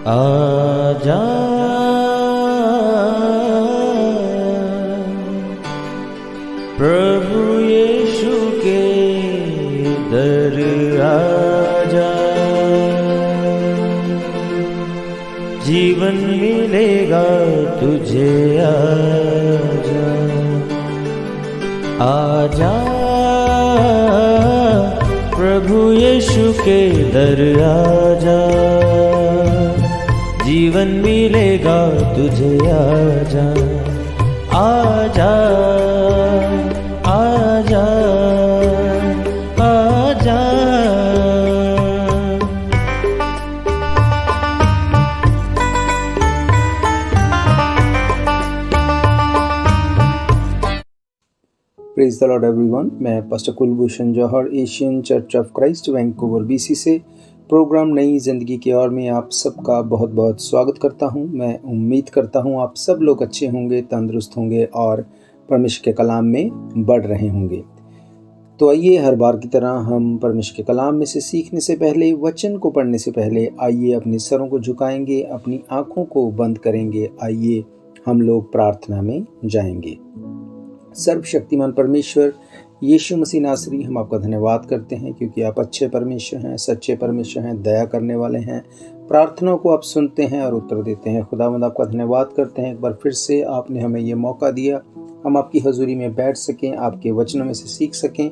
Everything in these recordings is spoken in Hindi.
आजा प्रभु यीशु के दर आजा, जीवन मिलेगा तुझे। आजा आजा प्रभु यीशु के दर आजा, जीवन मिलेगा तुझे। आजा आजा आजा आजा। Praise the lord everyone. मैं pastor Kulbhushan Jauhar, Asian church of Christ Vancouver BC से प्रोग्राम नई ज़िंदगी की ओर में आप सबका बहुत बहुत स्वागत करता हूं। मैं उम्मीद करता हूं आप सब लोग अच्छे होंगे, तंदुरुस्त होंगे और परमेश्वर के कलाम में बढ़ रहे होंगे। तो आइए, हर बार की तरह हम परमेश्वर के कलाम में से सीखने से पहले, वचन को पढ़ने से पहले, आइए अपने सरों को झुकाएंगे, अपनी आँखों को बंद करेंगे। आइए हम लोग प्रार्थना में जाएंगे। सर्वशक्तिमान परमेश्वर यीशु मसीह नासरी, हम आपका धन्यवाद करते हैं क्योंकि आप अच्छे परमेश्वर हैं, सच्चे परमेश्वर हैं, दया करने वाले हैं। प्रार्थनाओं को आप सुनते हैं और उत्तर देते हैं। खुदावंद आपका धन्यवाद करते हैं, एक बार फिर से आपने हमें ये मौका दिया, हम आपकी हजूरी में बैठ सकें, आपके वचनों में से सीख सकें।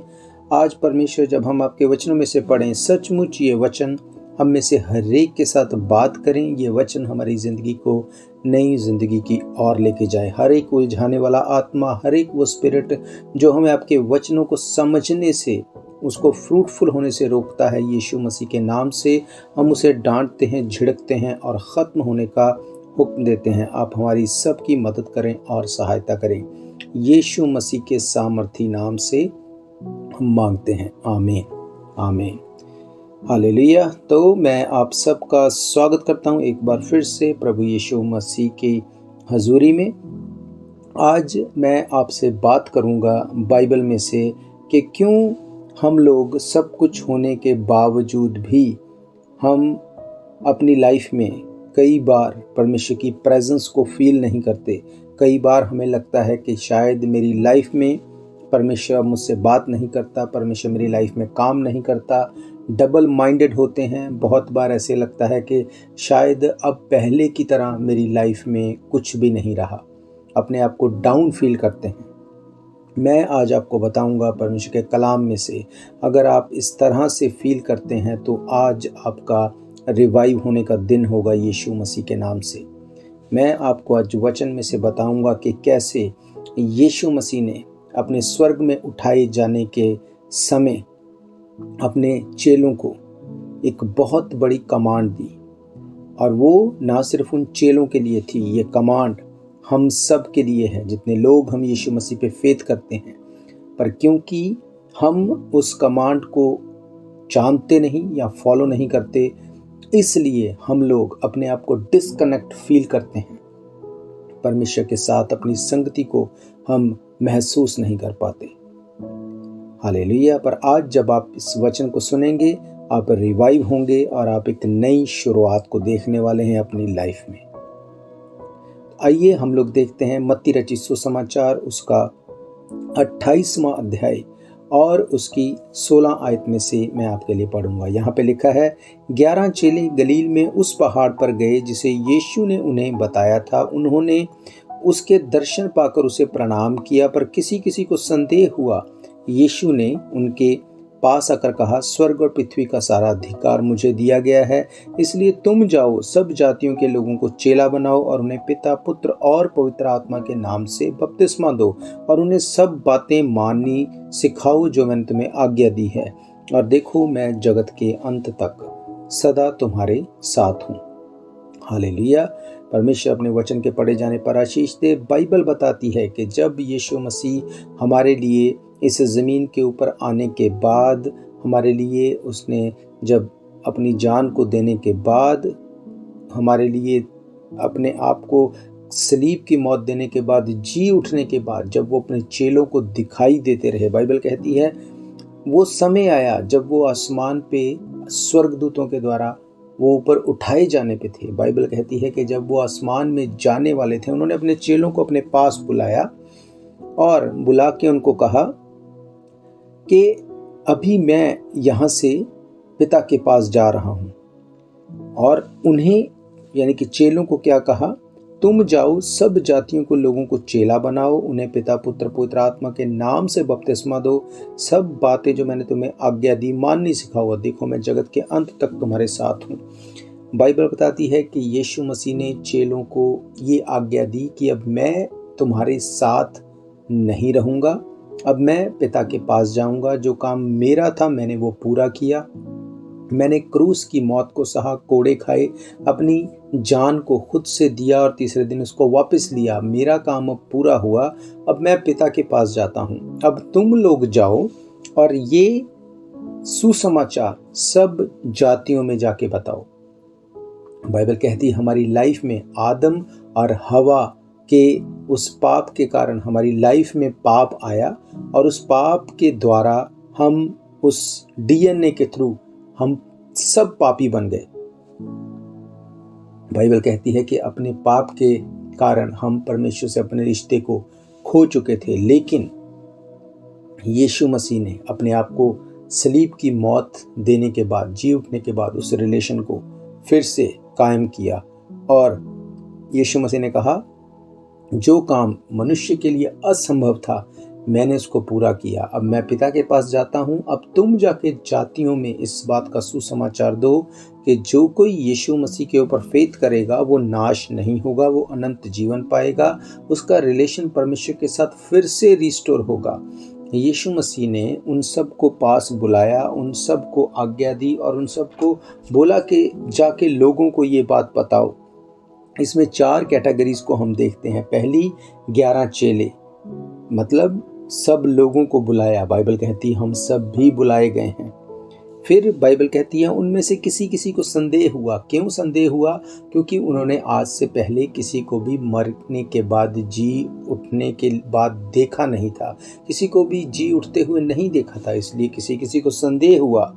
आज परमेश्वर, जब हम आपके वचनों में से पढ़ें, सचमुच ये वचन हम में से हर एक के साथ बात करें। ये वचन हमारी ज़िंदगी को नई ज़िंदगी की ओर लेके जाए। हर एक उलझाने वाला आत्मा, हर एक वो स्पिरिट जो हमें आपके वचनों को समझने से, उसको फ्रूटफुल होने से रोकता है, यीशु मसीह के नाम से हम उसे डांटते हैं, झिड़कते हैं और ख़त्म होने का हुक्म देते हैं। आप हमारी सबकी मदद करें और सहायता करें। यीशु मसीह के सामर्थी नाम से हम मांगते हैं, आमीन आमीन हालेलुया। तो मैं आप सबका स्वागत करता हूं एक बार फिर से प्रभु यीशु मसीह की हजूरी में। आज मैं आपसे बात करूंगा बाइबल में से कि क्यों हम लोग सब कुछ होने के बावजूद भी हम अपनी लाइफ में कई बार परमेश्वर की प्रेजेंस को फील नहीं करते। कई बार हमें लगता है कि शायद मेरी लाइफ में परमेश्वर मुझसे बात नहीं करता, परमेश्वर मेरी लाइफ में काम नहीं करता। डबल माइंडेड होते हैं। बहुत बार ऐसे लगता है कि शायद अब पहले की तरह मेरी लाइफ में कुछ भी नहीं रहा। अपने आप को डाउन फील करते हैं। मैं आज आपको बताऊंगा परमेश्वर के कलाम में से, अगर आप इस तरह से फील करते हैं तो आज आपका रिवाइव होने का दिन होगा यीशु मसीह के नाम से। मैं आपको आज वचन में से बताऊंगा कि कैसे यीशु मसीह ने अपने स्वर्ग में उठाए जाने के समय अपने चेलों को एक बहुत बड़ी कमांड दी, और वो ना सिर्फ उन चेलों के लिए थी, ये कमांड हम सब के लिए है जितने लोग हम यीशु मसीह पे फेथ करते हैं। पर क्योंकि हम उस कमांड को जानते नहीं या फॉलो नहीं करते, इसलिए हम लोग अपने आप को डिस्कनेक्ट फील करते हैं। परमेश्वर के साथ अपनी संगति को हम महसूस नहीं कर पाते। हालेलुया। पर आज जब आप इस वचन को सुनेंगे, आप रिवाइव होंगे और आप एक नई शुरुआत को देखने वाले हैं अपनी लाइफ में। आइए हम लोग देखते हैं मत्ती रचित सुसमाचार, उसका 28वां अध्याय और उसकी 16 आयत में से मैं आपके लिए पढ़ूंगा। यहाँ पे लिखा है, 11 चेले गलील में उस पहाड़ पर गए जिसे यीशु ने उन्हें बताया था। उन्होंने उसके दर्शन पाकर उसे प्रणाम किया, पर किसी किसी को संदेह हुआ। यीशु ने उनके पास आकर कहा, स्वर्ग और पृथ्वी का सारा अधिकार मुझे दिया गया है, इसलिए तुम जाओ, सब जातियों के लोगों को चेला बनाओ और उन्हें पिता, पुत्र और पवित्र आत्मा के नाम से बपतिस्मा दो और उन्हें सब बातें माननी सिखाओ जो मैंने तुम्हें आज्ञा दी है। और देखो, मैं जगत के अंत तक सदा तुम्हारे साथ हूँ। हालेलुया। परमेश्वर अपने वचन के पढ़े जाने पर आशीष दे। बाइबल बताती है कि जब यीशु मसीह हमारे लिए इस ज़मीन के ऊपर आने के बाद, हमारे लिए उसने जब अपनी जान को देने के बाद, हमारे लिए अपने आप को सलीब की मौत देने के बाद, जी उठने के बाद, जब वो अपने चेलों को दिखाई देते रहे, बाइबल कहती है वो समय आया जब वो आसमान पे स्वर्गदूतों के द्वारा वो ऊपर उठाए जाने पे थे। बाइबल कहती है कि जब वो आसमान में जाने वाले थे, उन्होंने अपने चेलों को अपने पास बुलाया और बुला के उनको कहा कि अभी मैं यहाँ से पिता के पास जा रहा हूँ। और उन्हें यानी कि चेलों को क्या कहा, तुम जाओ, सब जातियों को, लोगों को चेला बनाओ, उन्हें पिता पुत्र पवित्र आत्मा के नाम से बपतिस्मा दो, सब बातें जो मैंने तुम्हें आज्ञा दी माननी सिखाओ, देखो मैं जगत के अंत तक तुम्हारे साथ हूँ। बाइबल बताती है कि यीशु मसीह ने चेलों को ये आज्ञा दी कि अब मैं तुम्हारे साथ नहीं रहूँगा, अब मैं पिता के पास जाऊँगा। जो काम मेरा था मैंने वो पूरा किया। मैंने क्रूस की मौत को सहा, कोड़े खाए, अपनी जान को खुद से दिया और तीसरे दिन उसको वापस लिया। मेरा काम अब पूरा हुआ, अब मैं पिता के पास जाता हूँ। अब तुम लोग जाओ और ये सुसमाचार सब जातियों में जाके बताओ। बाइबल कहती है हमारी लाइफ में आदम और हवा के उस पाप के कारण हमारी लाइफ में पाप आया और उस पाप के द्वारा हम उस डीएनए के थ्रू हम सब पापी बन गए। बाइबल कहती है कि अपने पाप के कारण हम परमेश्वर से अपने रिश्ते को खो चुके थे, लेकिन यीशु मसीह ने अपने आप को सलीब की मौत देने के बाद, जी उठने के बाद उस रिलेशन को फिर से कायम किया। और यीशु मसीह ने कहा जो काम मनुष्य के लिए असंभव था मैंने उसको पूरा किया, अब मैं पिता के पास जाता हूँ। अब तुम जाके जातियों में इस बात का सुसमाचार दो कि जो कोई यीशु मसीह के ऊपर फेथ करेगा वो नाश नहीं होगा, वो अनंत जीवन पाएगा, उसका रिलेशन परमेश्वर के साथ फिर से रिस्टोर होगा। यीशु मसीह ने उन सब को पास बुलाया, उन सब को आज्ञा दी और उन सब को बोला कि जाके लोगों को ये बात बताओ। इसमें 4 कैटेगरीज को हम देखते हैं। पहली 11 चेले, मतलब सब लोगों को बुलाया। बाइबल कहती है हम सब भी बुलाए गए हैं। फिर बाइबल कहती है उनमें से किसी किसी को संदेह हुआ। क्यों संदेह हुआ? क्योंकि उन्होंने आज से पहले किसी को भी मरने के बाद, जी उठने के बाद देखा नहीं था, किसी को भी जी उठते हुए नहीं देखा था, इसलिए किसी किसी को संदेह हुआ।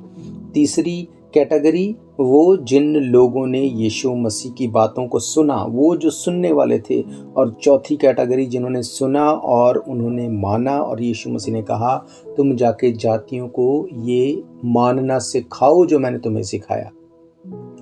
तीसरी कैटेगरी वो जिन लोगों ने यीशु मसीह की बातों को सुना, वो जो सुनने वाले थे। और चौथी कैटेगरी जिन्होंने सुना और उन्होंने माना, और यीशु मसीह ने कहा तुम जाके जातियों को ये मानना सिखाओ जो मैंने तुम्हें सिखाया।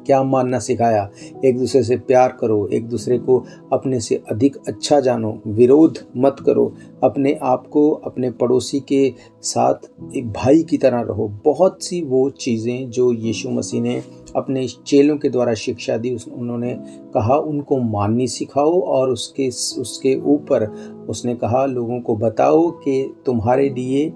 क्या मानना सिखाया? एक दूसरे से प्यार करो, एक दूसरे को अपने से अधिक अच्छा जानो, विरोध मत करो, अपने आप को अपने पड़ोसी के साथ एक भाई की तरह रहो। बहुत सी वो चीज़ें जो यीशु मसीह ने अपने चेलों के द्वारा शिक्षा दी, उन्होंने कहा उनको माननी सिखाओ। और उसके ऊपर उसने कहा लोगों को बताओ कि तुम्हारे लिए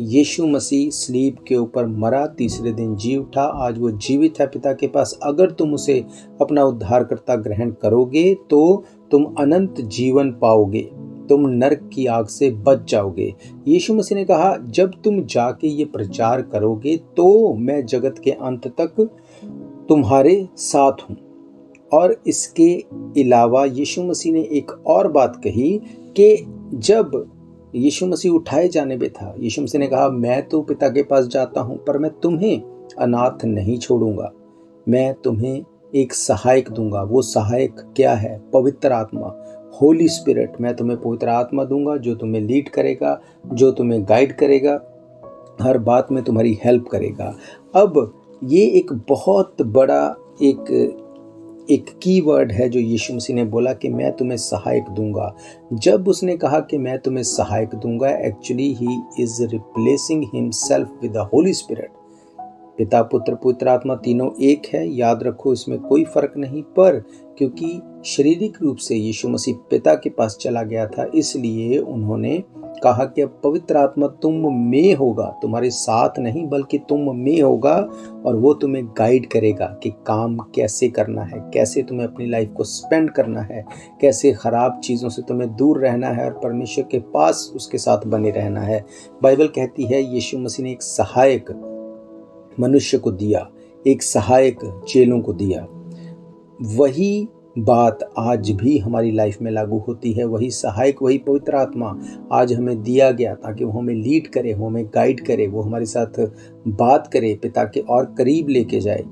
यीशु मसीह सलीब के ऊपर मरा, तीसरे दिन जी उठा, आज वो जीवित है पिता के पास। अगर तुम उसे अपना उद्धारकर्ता ग्रहण करोगे तो तुम अनंत जीवन पाओगे, तुम नरक की आग से बच जाओगे। यीशु मसीह ने कहा जब तुम जाके ये प्रचार करोगे तो मैं जगत के अंत तक तुम्हारे साथ हूँ। और इसके अलावा यीशु मसीह ने एक और बात कही कि जब यीशु मसीह उठाए जाने पे था, यीशु मसीह ने कहा मैं तो पिता के पास जाता हूँ पर मैं तुम्हें अनाथ नहीं छोड़ूंगा, मैं तुम्हें एक सहायक दूंगा। वो सहायक क्या है? पवित्र आत्मा, होली स्पिरिट। मैं तुम्हें पवित्र आत्मा दूंगा जो तुम्हें लीड करेगा, जो तुम्हें गाइड करेगा, हर बात में तुम्हारी हेल्प करेगा। अब ये एक बहुत बड़ा एक कीवर्ड है जो यीशु मसीह ने बोला कि मैं तुम्हें सहायक दूंगा। जब उसने कहा कि मैं तुम्हें सहायक दूंगा, actually he is replacing himself with the Holi spirit. पिता पुत्र पवित्र आत्मा तीनों एक है, याद रखो, इसमें कोई फर्क नहीं। पर क्योंकि शारीरिक रूप से यीशु मसीह पिता के पास चला गया था, इसलिए उन्होंने कहा कि अब पवित्र आत्मा तुम में होगा, तुम्हारे साथ नहीं बल्कि तुम में होगा, और वो तुम्हें गाइड करेगा कि काम कैसे करना है, कैसे तुम्हें अपनी लाइफ को स्पेंड करना है, कैसे खराब चीज़ों से तुम्हें दूर रहना है और परमेश्वर के पास उसके साथ बने रहना है। बाइबल कहती है यीशु मसीह ने एक सहायक मनुष्य को दिया, एक सहायक चेलों को दिया। वही बात आज भी हमारी लाइफ में लागू होती है। वही सहायक, वही पवित्र आत्मा आज हमें दिया गया ताकि वो हमें लीड करे, वो हमें गाइड करे, वो हमारे साथ बात करे, पिता के और करीब लेके जाए।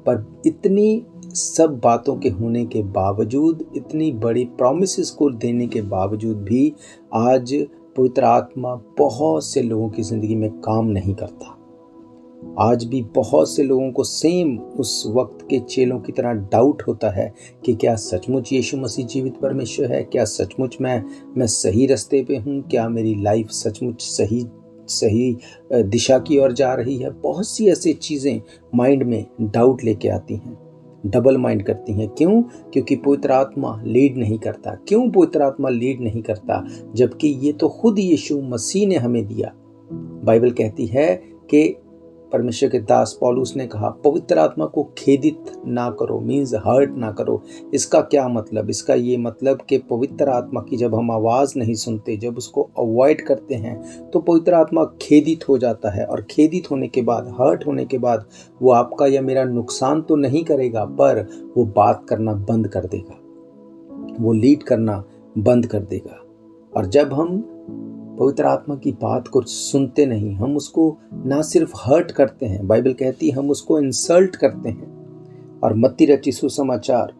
पर इतनी सब बातों के होने के बावजूद, इतनी बड़ी प्रॉमिसेस को देने के बावजूद भी आज पवित्र आत्मा बहुत से लोगों की ज़िंदगी में काम नहीं करता। आज भी बहुत से लोगों को सेम उस वक्त के चेलों की तरह डाउट होता है कि क्या सचमुच यीशु मसीह जीवित परमेश्वर है, क्या सचमुच मैं सही रास्ते पे हूँ, क्या मेरी लाइफ सचमुच सही दिशा की ओर जा रही है। बहुत सी ऐसी चीज़ें माइंड में डाउट लेके आती हैं, डबल माइंड करती हैं। क्यों? क्योंकि पवित्र आत्मा लीड नहीं करता। क्यों पवित्र आत्मा लीड नहीं करता? जबकि ये तो खुद यीशु मसीह ने हमें दिया। बाइबल कहती है कि परमेश्वर के दास पौलुस ने कहा, पवित्र आत्मा को खेदित ना करो, मीन्स हर्ट ना करो। इसका क्या मतलब? इसका ये मतलब कि पवित्र आत्मा की जब हम आवाज़ नहीं सुनते, जब उसको अवॉइड करते हैं, तो पवित्र आत्मा खेदित हो जाता है। और खेदित होने के बाद, हर्ट होने के बाद वो आपका या मेरा नुकसान तो नहीं करेगा, पर वो बात करना बंद कर देगा, वो लीड करना बंद कर देगा। और जब हम पवित्र आत्मा की बात को सुनते नहीं, हम उसको ना सिर्फ हर्ट करते हैं, बाइबल कहती है हम उसको इंसल्ट करते हैं। और मत्ती रची सुसमाचार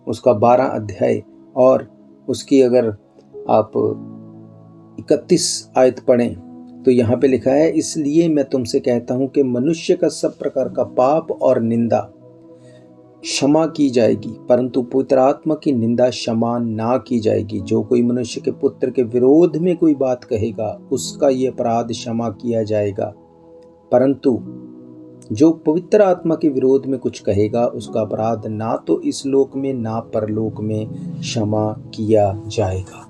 उसका 12 अध्याय और उसकी अगर आप 31 आयत पढ़ें तो यहाँ पे लिखा है, इसलिए मैं तुमसे कहता हूँ कि मनुष्य का सब प्रकार का पाप और निंदा क्षमा की जाएगी, परंतु पवित्र आत्मा की निंदा क्षमा ना की जाएगी। जो कोई मनुष्य के पुत्र के विरोध में कोई बात कहेगा, उसका ये अपराध क्षमा किया जाएगा, परंतु जो पवित्र आत्मा के विरोध में कुछ कहेगा, उसका अपराध ना तो इस लोक में ना परलोक में क्षमा किया जाएगा।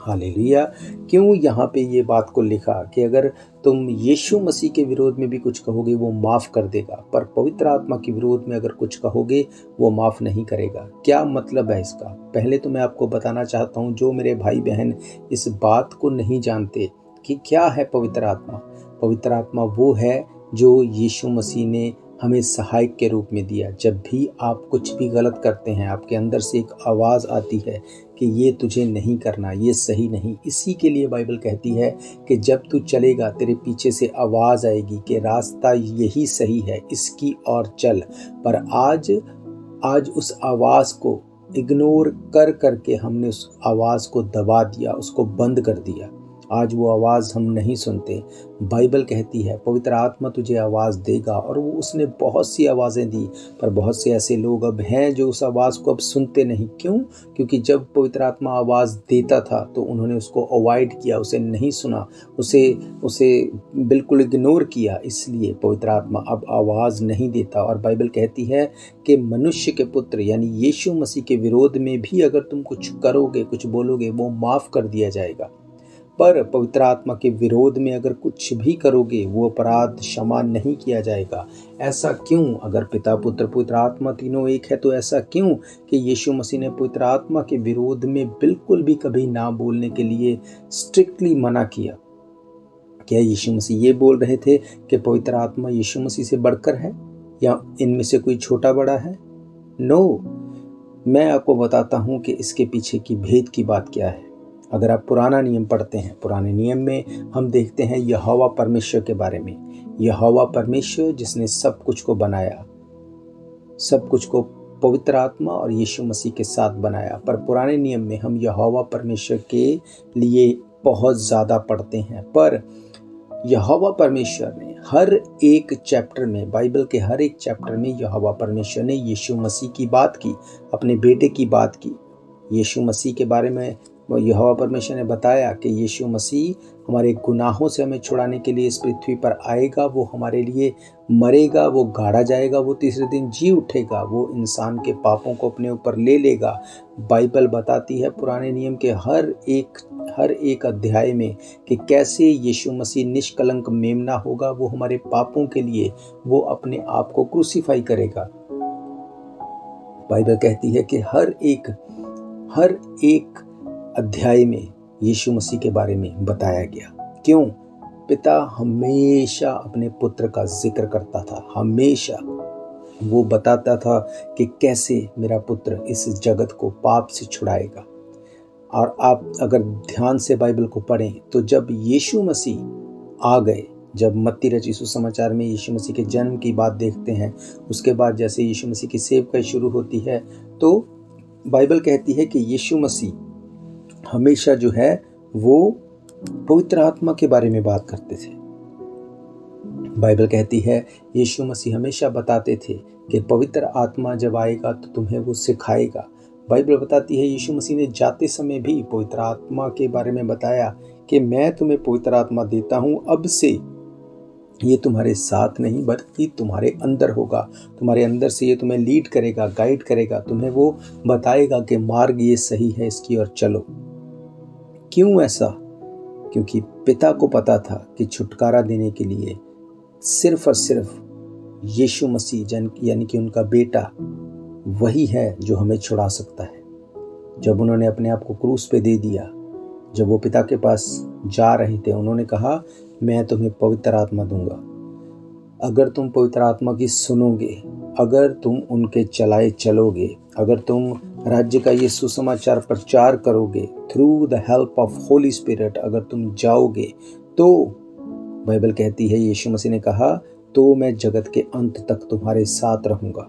हालेलुया। क्यों यहाँ पे ये बात को लिखा कि अगर तुम यीशु मसीह के विरोध में भी कुछ कहोगे वो माफ़ कर देगा, पर पवित्र आत्मा के विरोध में अगर कुछ कहोगे वो माफ़ नहीं करेगा। क्या मतलब है इसका? पहले तो मैं आपको बताना चाहता हूँ, जो मेरे भाई बहन इस बात को नहीं जानते कि क्या है पवित्र आत्मा। पवित्र आत्मा वो है जो यीशु मसीह ने हमें सहायक के रूप में दिया। जब भी आप कुछ भी गलत करते हैं, आपके अंदर से एक आवाज़ आती है कि ये तुझे नहीं करना, ये सही नहीं। इसी के लिए बाइबल कहती है कि जब तू चलेगा तेरे पीछे से आवाज़ आएगी कि रास्ता यही सही है, इसकी ओर चल। पर आज उस आवाज़ को इग्नोर कर करके हमने उस आवाज़ को दबा दिया, उसको बंद कर दिया। आज वो आवाज़ हम नहीं सुनते। बाइबल कहती है पवित्र आत्मा तुझे आवाज़ देगा, और वो उसने बहुत सी आवाज़ें दी, पर बहुत से ऐसे लोग अब हैं जो उस आवाज़ को अब सुनते नहीं। क्यों? क्योंकि जब पवित्र आत्मा आवाज़ देता था तो उन्होंने उसको अवॉइड किया, उसे नहीं सुना, उसे बिल्कुल इग्नोर किया। इसलिए पवित्र आत्मा अब आवाज़ नहीं देता। और बाइबल कहती है कि मनुष्य के पुत्र यानी यीशु मसीह के विरोध में भी अगर तुम कुछ करोगे, कुछ बोलोगे, वो माफ़ कर दिया जाएगा। पर पवित्र आत्मा के विरोध में अगर कुछ भी करोगे वो अपराध क्षमा नहीं किया जाएगा। ऐसा क्यों? अगर पिता पुत्र पवित्र आत्मा तीनों एक है तो ऐसा क्यों कि यीशु मसीह ने पवित्र आत्मा के विरोध में बिल्कुल भी कभी ना बोलने के लिए स्ट्रिक्टली मना किया? क्या यीशु मसीह ये बोल रहे थे कि पवित्र आत्मा यीशु मसीह से बढ़कर है या इनमें से कोई छोटा बड़ा है? नो, मैं आपको बताता हूँ कि इसके पीछे की भेद की बात क्या है। अगर आप पुराना नियम पढ़ते हैं, पुराने नियम में हम देखते हैं यहोवा परमेश्वर के बारे में। यहोवा परमेश्वर जिसने सब कुछ को बनाया, सब कुछ को पवित्र आत्मा और यीशु मसीह के साथ बनाया। पर पुराने नियम में हम यहोवा परमेश्वर के लिए बहुत ज़्यादा पढ़ते हैं। पर यहोवा परमेश्वर ने हर एक चैप्टर में, बाइबल के हर एक चैप्टर में यहोवा परमेश्वर ने यीशु मसीह की बात की, अपने बेटे की बात की। यीशु मसीह के बारे में यहोवा परमेश्वर ने बताया कि यीशु मसीह हमारे गुनाहों से हमें छुड़ाने के लिए इस पृथ्वी पर आएगा, वो हमारे लिए मरेगा, वो गाड़ा जाएगा, वो तीसरे दिन जी उठेगा, वो इंसान के पापों को अपने ऊपर ले लेगा। बाइबल बताती है पुराने नियम के हर एक अध्याय में कि कैसे यीशु मसीह निष्कलंक मेमना होगा, वो हमारे पापों के लिए वो अपने आप को क्रूसीफाई करेगा। बाइबल कहती है कि हर एक अध्याय में यीशु मसीह के बारे में बताया गया। क्यों? पिता हमेशा अपने पुत्र का जिक्र करता था, हमेशा वो बताता था कि कैसे मेरा पुत्र इस जगत को पाप से छुड़ाएगा। और आप अगर ध्यान से बाइबल को पढ़ें तो जब यीशु मसीह आ गए, जब मत्ती रचित सुसमाचार में यीशु मसीह के जन्म की बात देखते हैं, उसके बाद जैसे यीशु मसीह की सेवकाई शुरू होती है, तो बाइबल कहती है कि यीशु मसीह हमेशा जो है वो पवित्र आत्मा के बारे में बात करते थे। बाइबल कहती है यीशु मसीह हमेशा बताते थे कि पवित्र आत्मा जब आएगा तो तुम्हें वो सिखाएगा। बाइबल बताती है यीशु मसीह ने जाते समय भी पवित्र आत्मा के बारे में बताया कि मैं तुम्हें पवित्र आत्मा देता हूँ, अब से ये तुम्हारे साथ नहीं बल्कि तुम्हारे अंदर होगा, तुम्हारे अंदर से ये तुम्हें लीड करेगा, गाइड करेगा, तुम्हें वो बताएगा कि मार्ग ये सही है, इसकी ओर चलो। क्यों ऐसा? क्योंकि पिता को पता था कि छुटकारा देने के लिए सिर्फ और सिर्फ यीशु मसीह यानी कि उनका बेटा वही है जो हमें छुड़ा सकता है। जब उन्होंने अपने आप को क्रूस पे दे दिया, जब वो पिता के पास जा रहे थे, उन्होंने कहा मैं तुम्हें पवित्र आत्मा दूंगा अगर तुम पवित्र आत्मा की सुनोगे, अगर तुम उनके चलाए चलोगे, अगर तुम राज्य का ये सुसमाचार प्रचार करोगे through the help of Holi spirit, अगर तुम जाओगे तो बाइबल कहती है यीशु मसीह ने कहा तो मैं जगत के अंत तक तुम्हारे साथ रहूंगा।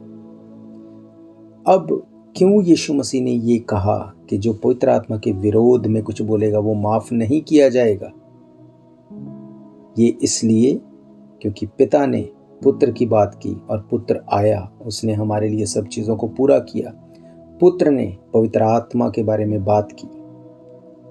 अब क्यों यीशु मसीह ने ये कहा कि जो पवित्र आत्मा के विरोध में कुछ बोलेगा वो माफ नहीं किया जाएगा? ये इसलिए क्योंकि पिता ने पुत्र की बात की और पुत्र आया, उसने हमारे लिए सब चीज़ों को पूरा किया। पुत्र ने पवित्र आत्मा के बारे में बात की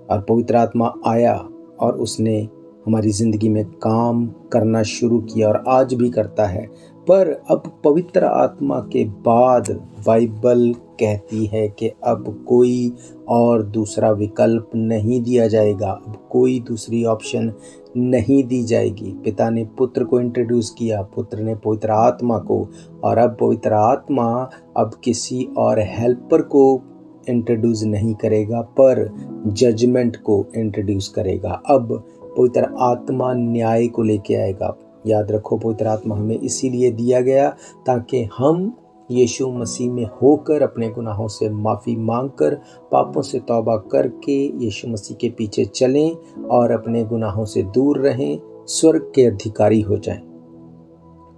और पवित्र आत्मा आया और उसने हमारी ज़िंदगी में काम करना शुरू किया और आज भी करता है। पर अब पवित्र आत्मा के बाद बाइबल कहती है कि अब कोई और दूसरा विकल्प नहीं दिया जाएगा, अब कोई दूसरी ऑप्शन नहीं दी जाएगी। पिता ने पुत्र को इंट्रोड्यूस किया, पुत्र ने पवित्र आत्मा को, और अब पवित्र आत्मा अब किसी और हेल्पर को इंट्रोड्यूस नहीं करेगा पर जजमेंट को इंट्रोड्यूस करेगा। अब पवित्र आत्मा न्याय को लेके आएगा। याद रखो पवित्र आत्मा हमें इसीलिए दिया गया ताकि हम यीशु मसीह में होकर अपने गुनाहों से माफ़ी मांगकर पापों से तौबा करके यीशु मसीह के पीछे चलें और अपने गुनाहों से दूर रहें, स्वर्ग के अधिकारी हो जाएं।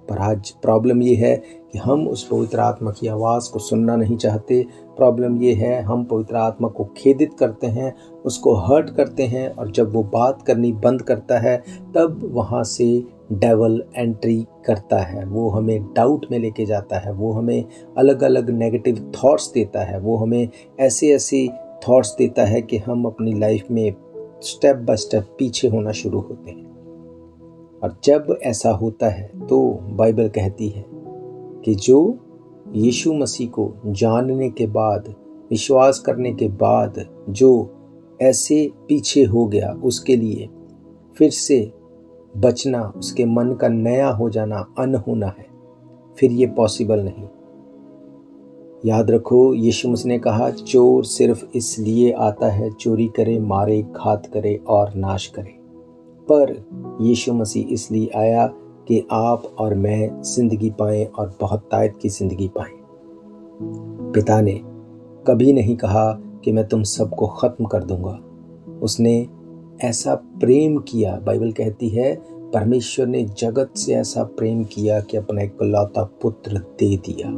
पर आज प्रॉब्लम ये है कि हम उस पवित्र आत्मा की आवाज़ को सुनना नहीं चाहते। प्रॉब्लम ये है हम पवित्र आत्मा को खेदित करते हैं, उसको हर्ट करते हैं, और जब वो बात करनी बंद करता है तब वहाँ से डेवल एंट्री करता है। वो हमें डाउट में लेके जाता है, वो हमें अलग अलग नेगेटिव थॉट्स देता है, वो हमें ऐसे ऐसे थॉट्स देता है कि हम अपनी लाइफ में स्टेप बाय स्टेप पीछे होना शुरू होते हैं। और जब ऐसा होता है तो बाइबल कहती है कि जो यीशु मसीह को जानने के बाद, विश्वास करने के बाद जो ऐसे पीछे हो गया, उसके लिए फिर से बचना, उसके मन का नया हो जाना अनहोना है, फिर ये पॉसिबल नहीं। याद रखो यीशु मसीह ने कहा चोर सिर्फ इसलिए आता है चोरी करे, मारे, घात करे और नाश करे, पर यीशु मसीह इसलिए आया कि आप और मैं जिंदगी पाएं और बहुत तायत की जिंदगी पाएं। पिता ने कभी नहीं कहा कि मैं तुम सबको ख़त्म कर दूंगा। उसने ऐसा प्रेम किया, बाइबल कहती है परमेश्वर ने जगत से ऐसा प्रेम किया कि अपना इकलौता पुत्र दे दिया।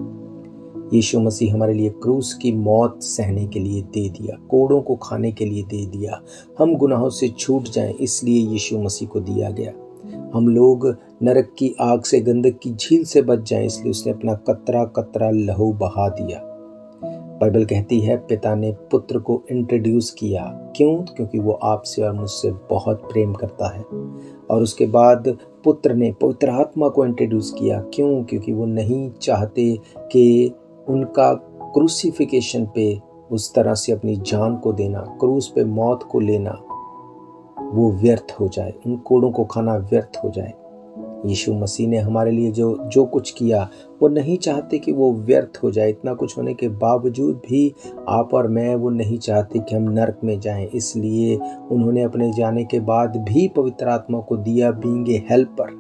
यीशु मसीह हमारे लिए क्रूस की मौत सहने के लिए दे दिया, कोड़ों को खाने के लिए दे दिया। हम गुनाहों से छूट जाएं इसलिए यीशु मसीह को दिया गया। हम लोग नरक की आग से, गंधक की झील से बच जाएं इसलिए उसने अपना कतरा कतरा लहू बहा दिया। बाइबल कहती है पिता ने पुत्र को इंट्रोड्यूस किया। क्यों? क्योंकि वो आपसे और मुझसे बहुत प्रेम करता है। और उसके बाद पुत्र ने पवित्र आत्मा को इंट्रोड्यूस किया। क्यों? क्योंकि वो नहीं चाहते कि उनका क्रूसिफिकेशन पे उस तरह से अपनी जान को देना, क्रूस पे मौत को लेना, वो व्यर्थ हो जाए, उन कोड़ों को खाना व्यर्थ हो जाए। यीशु मसीह ने हमारे लिए जो कुछ किया वो नहीं चाहते कि वो व्यर्थ हो जाए। इतना कुछ होने के बावजूद भी आप और मैं वो नहीं चाहते कि हम नरक में जाएं, इसलिए उन्होंने अपने जाने के बाद भी पवित्र आत्मा को दिया, बीइंग ए हेल्पर।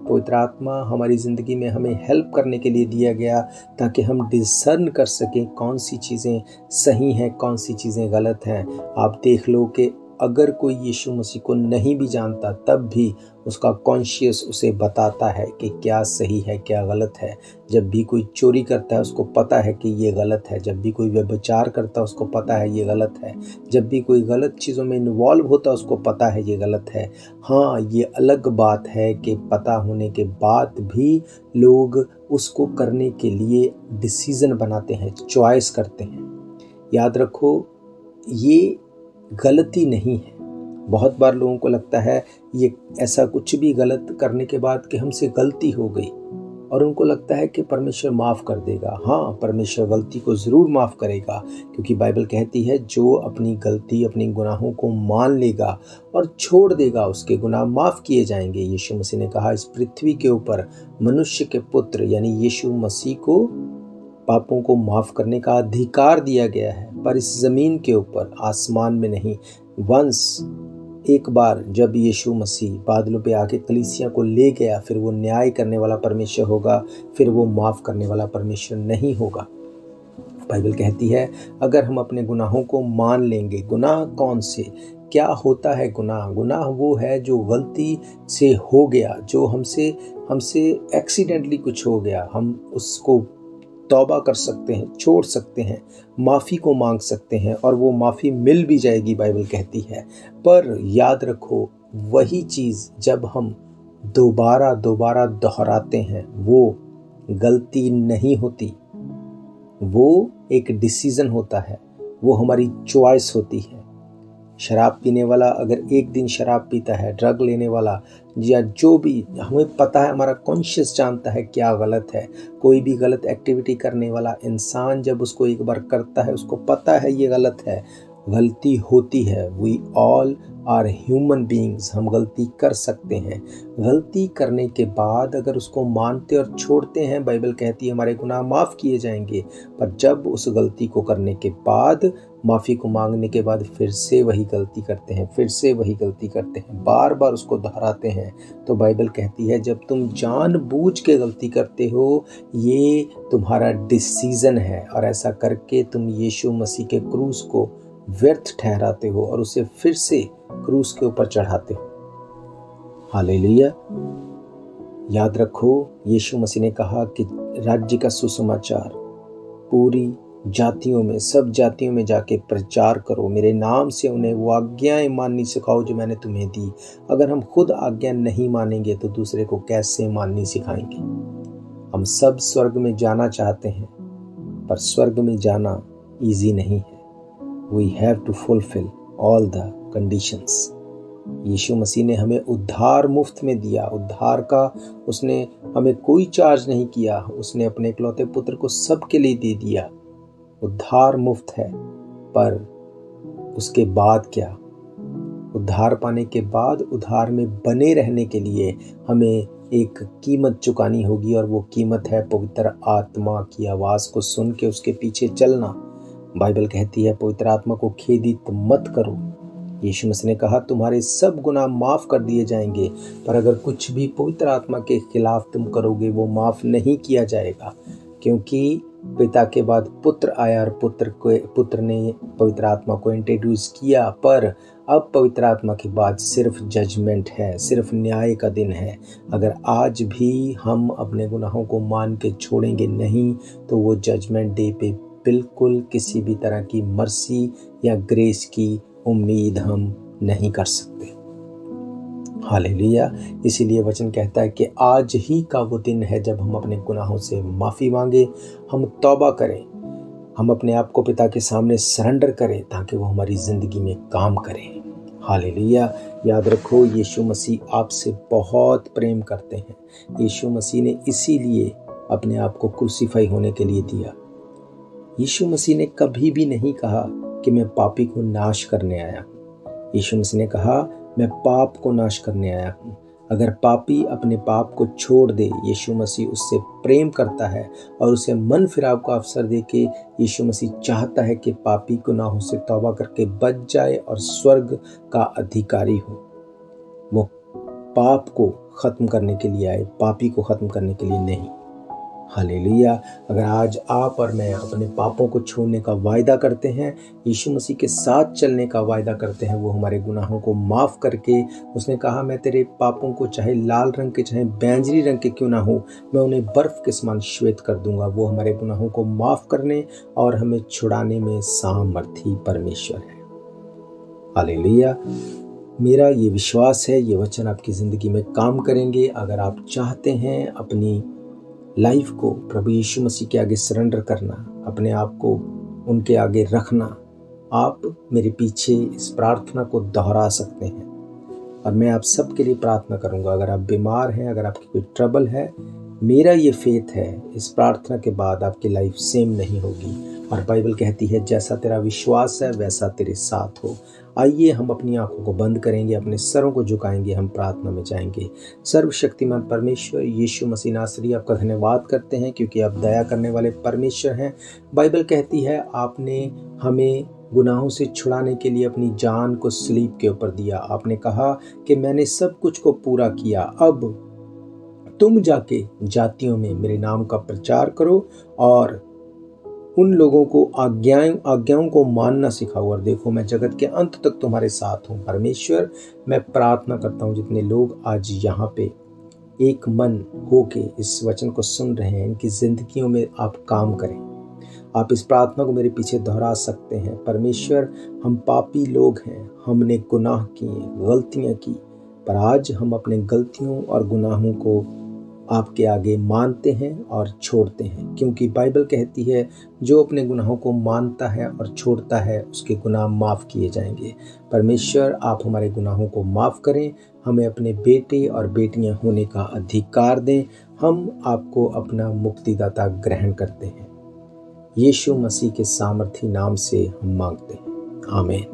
पवित्र आत्मा हमारी ज़िंदगी में हमें हेल्प करने के लिए दिया गया ताकि हम डिसर्न कर सकें कौन सी चीज़ें सही हैं, कौन सी चीज़ें गलत हैं। आप देख लो कि अगर कोई यीशु मसीह को नहीं भी जानता तब भी उसका कॉन्शियस उसे बताता है कि क्या सही है क्या गलत है। जब भी कोई चोरी करता है उसको पता है कि ये गलत है। जब भी कोई व्यभिचार करता है उसको पता है ये गलत है। जब भी कोई गलत चीज़ों में इन्वॉल्व होता है उसको पता है ये गलत है। हाँ, ये अलग बात है कि पता होने के बाद भी लोग उसको करने के लिए डिसीज़न बनाते हैं, चॉइस करते हैं। याद रखो, ये गलती नहीं है। बहुत बार लोगों को लगता है ये ऐसा कुछ भी गलत करने के बाद कि हमसे गलती हो गई और उनको लगता है कि परमेश्वर माफ़ कर देगा। हाँ, परमेश्वर गलती को ज़रूर माफ़ करेगा, क्योंकि बाइबल कहती है जो अपनी गलती, अपनी गुनाहों को मान लेगा और छोड़ देगा उसके गुनाह माफ़ किए जाएंगे। यीशु मसीह ने कहा इस पृथ्वी के ऊपर मनुष्य के पुत्र यानी यीशु मसीह को पापों को माफ़ करने का अधिकार दिया गया है, पर इस ज़मीन के ऊपर, आसमान में नहीं। वंस एक बार जब यीशु मसीह बादलों पे आके कलीसिया को ले गया, फिर वो न्याय करने वाला परमेश्वर होगा, फिर वो माफ़ करने वाला परमेश्वर नहीं होगा। बाइबल कहती है अगर हम अपने गुनाहों को मान लेंगे। गुनाह कौन से, क्या होता है गुनाह? गुनाह वो है जो गलती से हो गया, जो हमसे एक्सीडेंटली कुछ हो गया। हम उसको तौबा कर सकते हैं, छोड़ सकते हैं, माफ़ी को मांग सकते हैं और वो माफ़ी मिल भी जाएगी, बाइबल कहती है। पर याद रखो, वही चीज़ जब हम दोबारा दोहराते हैं वो गलती नहीं होती, वो एक डिसीज़न होता है, वो हमारी चॉइस होती है। शराब पीने वाला अगर एक दिन शराब पीता है, ड्रग लेने वाला या जो भी, हमें पता है, हमारा कॉन्शियस जानता है क्या गलत है। कोई भी गलत एक्टिविटी करने वाला इंसान जब उसको एक बार करता है उसको पता है ये गलत है। गलती होती है, we all are human beings, हम गलती कर सकते हैं। गलती करने के बाद अगर उसको मानते और छोड़ते हैं, बाइबल कहती है हमारे गुनाह माफ़ किए जाएंगे। पर जब उस गलती को करने के बाद, माफ़ी को मांगने के बाद फिर से वही गलती करते हैं, फिर से वही गलती करते हैं, बार बार उसको दोहराते हैं, तो बाइबल कहती है जब तुम जानबूझ के गलती करते हो ये तुम्हारा डिसीज़न है और ऐसा करके तुम यीशु मसीह के क्रूस को व्यर्थ ठहराते हो और उसे फिर से क्रूस के ऊपर चढ़ाते हो। हालेलुया। याद रखो, यीशु मसीह ने कहा कि राज्य का सुसमाचार पूरी जातियों में, सब जातियों में जाके प्रचार करो, मेरे नाम से उन्हें वो आज्ञाएं माननी सिखाओ जो मैंने तुम्हें दी। अगर हम खुद आज्ञा नहीं मानेंगे तो दूसरे को कैसे माननी सिखाएंगे? हम सब स्वर्ग में जाना चाहते हैं, पर स्वर्ग में जाना इजी नहीं है। We have to fulfill all the conditions. यीशु मसीह ने हमें उद्धार मुफ्त में दिया। उद्धार का उसने हमें कोई चार्ज नहीं किया, उसने अपने इकलौते पुत्र को सबके लिए दे दिया। उद्धार मुफ्त है, पर उसके बाद क्या? उद्धार पाने के बाद उद्धार में बने रहने के लिए हमें एक कीमत चुकानी होगी और वो कीमत है पवित्र आत्मा की आवाज़ को सुन के उसके पीछे चलना। बाइबल कहती है पवित्र आत्मा को खेदित मत करो। यीशु मसीह ने कहा तुम्हारे सब गुनाह माफ़ कर दिए जाएंगे, पर अगर कुछ भी पवित्र आत्मा के खिलाफ तुम करोगे वो माफ़ नहीं किया जाएगा, क्योंकि पिता के बाद पुत्र आया और पुत्र ने पवित्र आत्मा को इंट्रोड्यूस किया। पर अब पवित्र आत्मा के बाद सिर्फ जजमेंट है, सिर्फ न्याय का दिन है। अगर आज भी हम अपने गुनाहों को मान के छोड़ेंगे नहीं, तो वो जजमेंट डे पे बिल्कुल किसी भी तरह की मर्सी या ग्रेस की उम्मीद हम नहीं कर सकते। हालेलुया। इसीलिए वचन कहता है कि आज ही का वो दिन है जब हम अपने गुनाहों से माफ़ी मांगे, हम तौबा करें, हम अपने आप को पिता के सामने सरेंडर करें ताकि वो हमारी ज़िंदगी में काम करें। हालेलुया। याद रखो, यीशु मसीह आपसे बहुत प्रेम करते हैं। यीशु मसीह ने इसीलिए अपने आप को क्रूसीफाई होने के लिए दिया। यीशु मसीह ने कभी भी नहीं कहा कि मैं पापी को नाश करने आया हूँ। यीशु मसीह ने कहा मैं पाप को नाश करने आया हूँ। अगर पापी अपने पाप को छोड़ दे, यीशु मसीह उससे प्रेम करता है और उसे मन फिराव का अवसर दे के यीशु मसीह चाहता है कि पापी गुनाहों से तौबा करके बच जाए और स्वर्ग का अधिकारी हो। वो पाप को ख़त्म करने के लिए आए, पापी को ख़त्म करने के लिए नहीं। हालेलुया। अगर आज आप और मैं अपने पापों को छोड़ने का वायदा करते हैं, यीशु मसीह के साथ चलने का वायदा करते हैं, वो हमारे गुनाहों को माफ़ करके, उसने कहा मैं तेरे पापों को चाहे लाल रंग के चाहे बैंजनी रंग के क्यों ना हो, मैं उन्हें बर्फ़ के समान श्वेत कर दूंगा। वो हमारे गुनाहों को माफ़ करने और हमें छुड़ाने में सामर्थी परमेश्वर है। हालेलुया। मेरा ये विश्वास है ये वचन आपकी ज़िंदगी में काम करेंगे। अगर आप चाहते हैं अपनी लाइफ को प्रभु यीशु मसीह के आगे सरेंडर करना, अपने आप को उनके आगे रखना, आप मेरे पीछे इस प्रार्थना को दोहरा सकते हैं और मैं आप सबके लिए प्रार्थना करूंगा। अगर आप बीमार हैं, अगर आपकी कोई ट्रबल है, मेरा ये फेथ है इस प्रार्थना के बाद आपकी लाइफ सेम नहीं होगी। और बाइबल कहती है जैसा तेरा विश्वास है वैसा तेरे साथ हो। आइए हम अपनी आंखों को बंद करेंगे, अपने सरों को झुकाएंगे, हम प्रार्थना में जाएंगे। सर्वशक्तिमान परमेश्वर यीशु मसीह नासरी, आपका धन्यवाद करते हैं क्योंकि आप दया करने वाले परमेश्वर हैं। बाइबल कहती है आपने हमें गुनाहों से छुड़ाने के लिए अपनी जान को सलीब के ऊपर दिया। आपने कहा कि मैंने सब कुछ को पूरा किया, अब तुम जाके जातियों में मेरे नाम का प्रचार करो और उन लोगों को आज्ञाओं को मानना सिखाओ। और देखो मैं जगत के अंत तक तुम्हारे साथ हूँ। परमेश्वर, मैं प्रार्थना करता हूँ जितने लोग आज यहाँ पे एक मन होके इस वचन को सुन रहे हैं, इनकी जिंदगियों में आप काम करें। आप इस प्रार्थना को मेरे पीछे दोहरा सकते हैं। परमेश्वर, हम पापी लोग हैं, हमने गुनाह किए, गलतियाँ की, पर आज हम अपने गलतियों और गुनाहों को आपके आगे मानते हैं और छोड़ते हैं, क्योंकि बाइबल कहती है जो अपने गुनाहों को मानता है और छोड़ता है उसके गुनाह माफ़ किए जाएंगे। परमेश्वर, आप हमारे गुनाहों को माफ़ करें, हमें अपने बेटे और बेटियां होने का अधिकार दें। हम आपको अपना मुक्तिदाता ग्रहण करते हैं। यीशु मसीह के सामर्थी नाम से हम मांगते हैं, आमीन।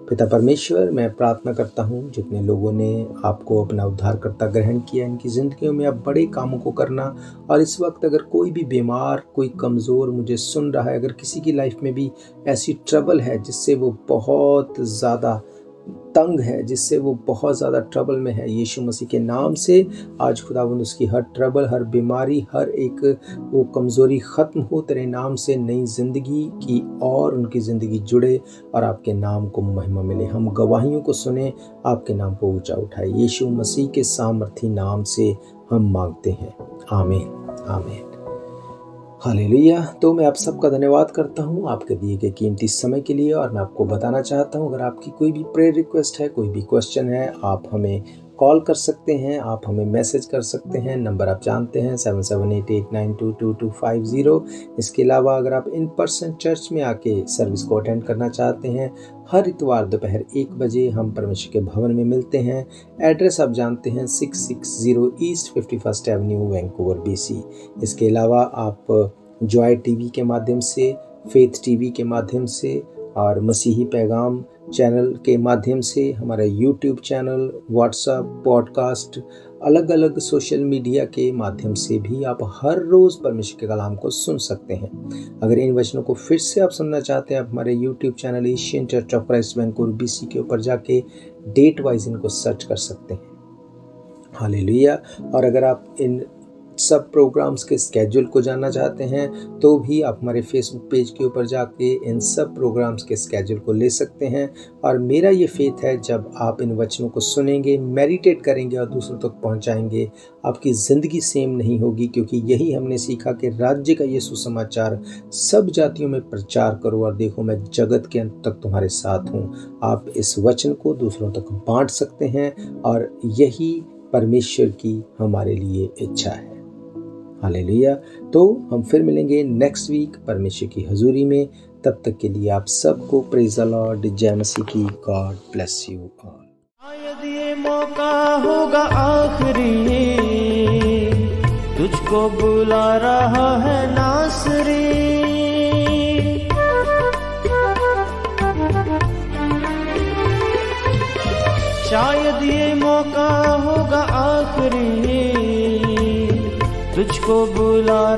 पिता परमेश्वर, मैं प्रार्थना करता हूँ जितने लोगों ने आपको अपना उद्धारकर्ता ग्रहण किया, इनकी ज़िंदगियों में आप बड़े कामों को करना। और इस वक्त अगर कोई भी बीमार, कोई कमज़ोर मुझे सुन रहा है, अगर किसी की लाइफ में भी ऐसी ट्रबल है जिससे वो बहुत ज़्यादा तंग है, जिससे वो बहुत ज़्यादा ट्रबल में है, यीशु मसीह के नाम से आज खुदावंद उसकी हर ट्रबल, हर बीमारी, हर एक वो कमज़ोरी ख़त्म हो। तेरे नाम से नई ज़िंदगी की और उनकी ज़िंदगी जुड़े और आपके नाम को महिमा मिले। हम गवाहियों को सुने, आपके नाम को ऊंचा उठाए। यीशु मसीह के सामर्थी नाम से हम मांगते हैं, आमीन, आमीन, हालेलुया। तो मैं आप सबका धन्यवाद करता हूँ आपके दिए गए कीमती समय के लिए। और मैं आपको बताना चाहता हूँ, अगर आपकी कोई भी प्रेयर रिक्वेस्ट है, कोई भी क्वेश्चन है, आप हमें कॉल कर सकते हैं, आप हमें मैसेज कर सकते हैं। नंबर आप जानते हैं 7788922250। इसके अलावा अगर आप इन पर्सन चर्च में आके सर्विस को अटेंड करना चाहते हैं, हर इतवार दोपहर 1 बजे हम परमेश्वर के भवन में मिलते हैं। एड्रेस आप जानते हैं 660 east 51st Avenue, Vancouver, BC। इसके अलावा आप जॉय टीवी के माध्यम से, फेथ टीवी के माध्यम से और मसीही पैगाम चैनल के माध्यम से, हमारा यूट्यूब चैनल, व्हाट्सएप, पॉडकास्ट, अलग अलग सोशल मीडिया के माध्यम से भी आप हर रोज़ परमेश्वर के कलाम को सुन सकते हैं। अगर इन वचनों को फिर से आप सुनना चाहते हैं, आप हमारे YouTube channel Asian church of Christ Vancouver, BC के ऊपर जाके डेट वाइज इनको सर्च कर सकते हैं। हालेलुया। और अगर आप इन सब प्रोग्राम्स के स्केड्यूल को जानना चाहते हैं तो भी आप हमारे फेसबुक पेज के ऊपर जाके इन सब प्रोग्राम्स के स्केड्यूल को ले सकते हैं। और मेरा ये फेथ है जब आप इन वचनों को सुनेंगे, मेडिटेट करेंगे और दूसरों तक पहुंचाएंगे, आपकी ज़िंदगी सेम नहीं होगी, क्योंकि यही हमने सीखा कि राज्य का ये सुसमाचार सब जातियों में प्रचार करो और देखो मैं जगत के अंत तक तुम्हारे साथ हूँ। आप इस वचन को दूसरों तक बांट सकते हैं और यही परमेश्वर की हमारे लिए इच्छा है। हालेलुया। तो हम फिर मिलेंगे नेक्स्ट वीक परमेश्वर की हजूरी में। तब तक के लिए आप सबको प्रेज द लॉर्ड, जय मसीह की। God bless you all. शायद ये मौका होगा आखिरी, तुझको बुला रहा है नासरी। शायद ये मौका होगा आखिरी, तुझको बुला